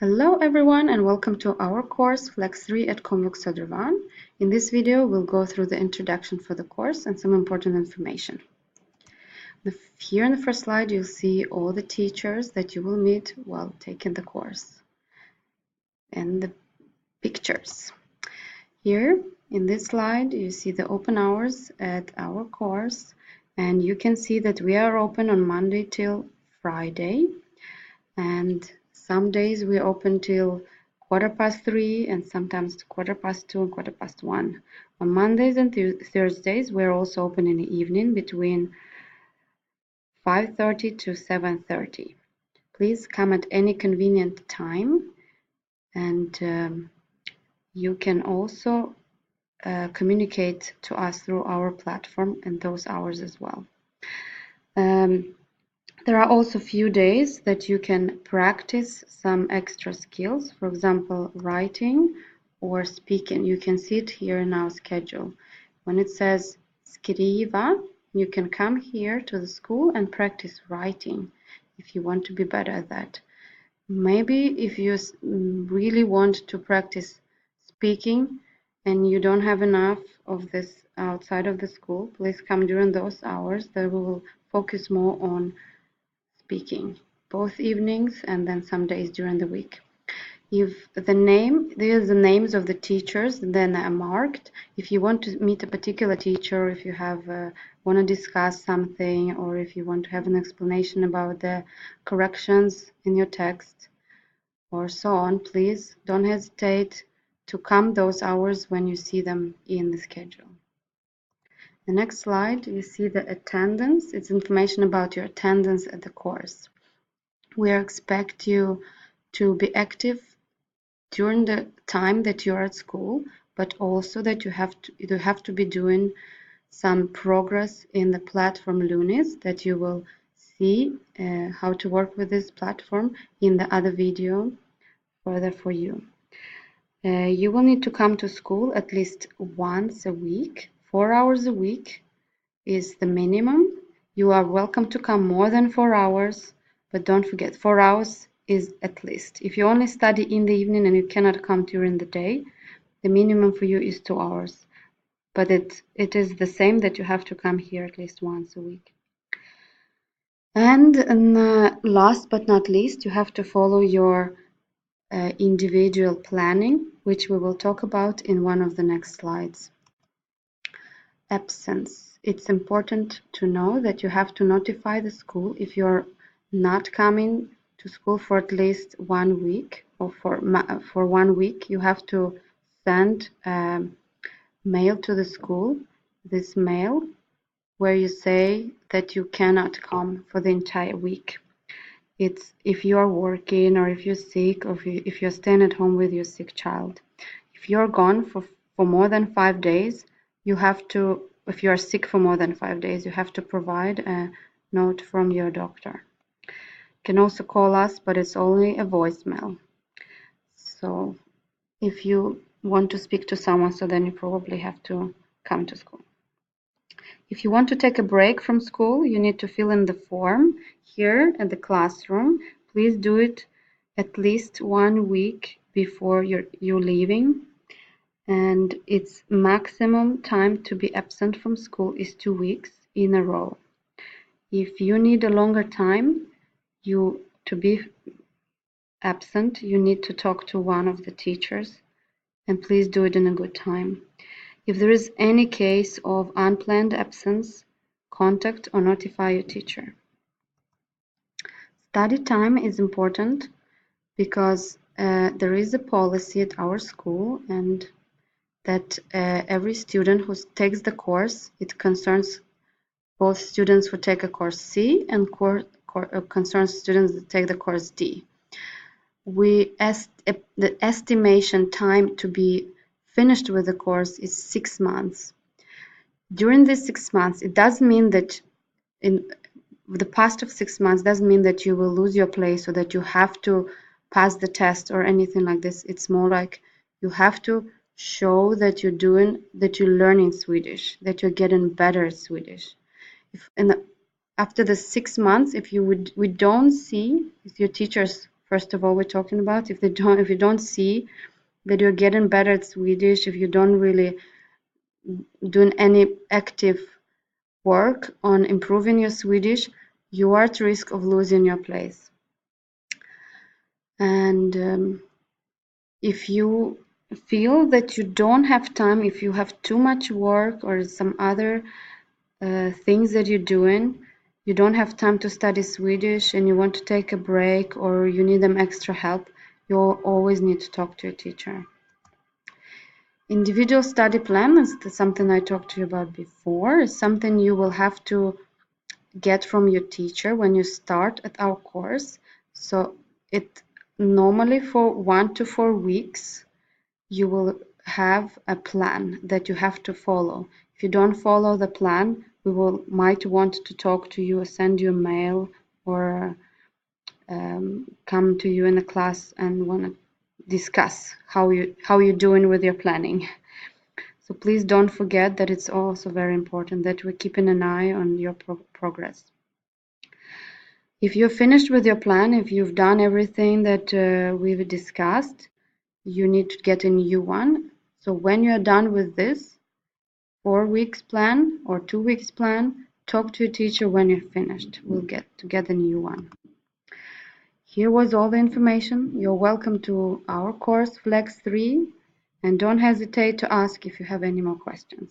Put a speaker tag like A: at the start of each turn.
A: Hello everyone and welcome to our course Flex 3 at Komvux Södervärn. In this video we'll go through the introduction for the course and some important information. Here in the first slide you'll see all the teachers that you will meet while taking the course and the pictures. Here in this slide you see the open hours at our course, and you can see that we are open on Monday till Friday, and some days we open till 3:15 and sometimes 2:15 and 1:15. On Mondays and Thursdays we're also open in the evening between 5:30 to 7:30. Please come at any convenient time, and you can also communicate to us through our platform in those hours as well. There are also few days that you can practice some extra skills, for example, writing or speaking. You can see it here in our schedule. When it says skriva, you can come here to the school and practice writing if you want to be better at that. Maybe if you really want to practice speaking and you don't have enough of this outside of the school, please come during those hours that we will focus more on speaking, both evenings and then some days during the week. If there's the names of the teachers, then are marked. If you want to meet a particular teacher, if you want to discuss something, or if you want to have an explanation about the corrections in your text, or so on, please don't hesitate to come those hours when you see them in the schedule. The next slide, you see the attendance. It's information about your attendance at the course. We expect you to be active during the time that you're at school, but also that you have to be doing some progress in the platform Lunis, that you will see how to work with this platform in the other video further for you. You will need to come to school at least once a week. 4 hours a week is the minimum. You are welcome to come more than 4 hours, but don't forget 4 hours is at least. If you only study in the evening and you cannot come during the day, the minimum for you is 2 hours. But it is the same that you have to come here at least once a week. And last but not least, you have to follow your individual planning, which we will talk about in one of the next slides. Absence. It's important to know that you have to notify the school if you're not coming to school for at least 1 week, or for 1 week. You have to send mail to the school, this mail where you say that you cannot come for the entire week. It's if you are working, or if you're sick, or if you're staying at home with your sick child. If you're gone for more than 5 days, you have to, if you are sick for more than 5 days, you have to provide a note from your doctor. You can also call us, but it's only a voicemail. So if you want to speak to someone, so then you probably have to come to school. If you want to take a break from school, you need to fill in the form here at the classroom. Please do it at least 1 week before you're leaving. And its maximum time to be absent from school is 2 weeks in a row. If you need a longer time to be absent, you need to talk to one of the teachers, and please do it in a good time. If there is any case of unplanned absence, contact or notify your teacher. Study time is important because there is a policy at our school, and that every student who takes the course, it concerns both students who take a course C and concerns students that take the course D. The estimation time to be finished with the course is 6 months. During these 6 months, it doesn't mean that in the past of 6 months doesn't mean that you will lose your place or that you have to pass the test or anything like this. It's more like you have to show that you're learning Swedish, that you're getting better at Swedish. After the 6 months, if we don't see, if your teachers, first of all, we're talking about. If you don't see that you're getting better at Swedish, if you don't really doing any active work on improving your Swedish, you are at risk of losing your place. And if you feel that you don't have time, if you have too much work or some other things that you're doing, you don't have time to study Swedish and you want to take a break or you need them extra help, you always need to talk to your teacher. Individual study plan is something I talked to you about before. It's something you will have to get from your teacher when you start at our course. So it normally for 1 to 4 weeks you will have a plan that you have to follow. If you don't follow the plan, we might want to talk to you or send you a mail or come to you in a class and want to discuss how you're doing with your planning. So please don't forget that it's also very important that we're keeping an eye on your progress. If you're finished with your plan, if you've done everything that we've discussed, you need to get a new one. So when you're done with this 4 weeks plan or 2 weeks plan, talk to your teacher when you're finished. We'll get a new one. Here was all the information. You're welcome to our course Flex 3 and don't hesitate to ask if you have any more questions.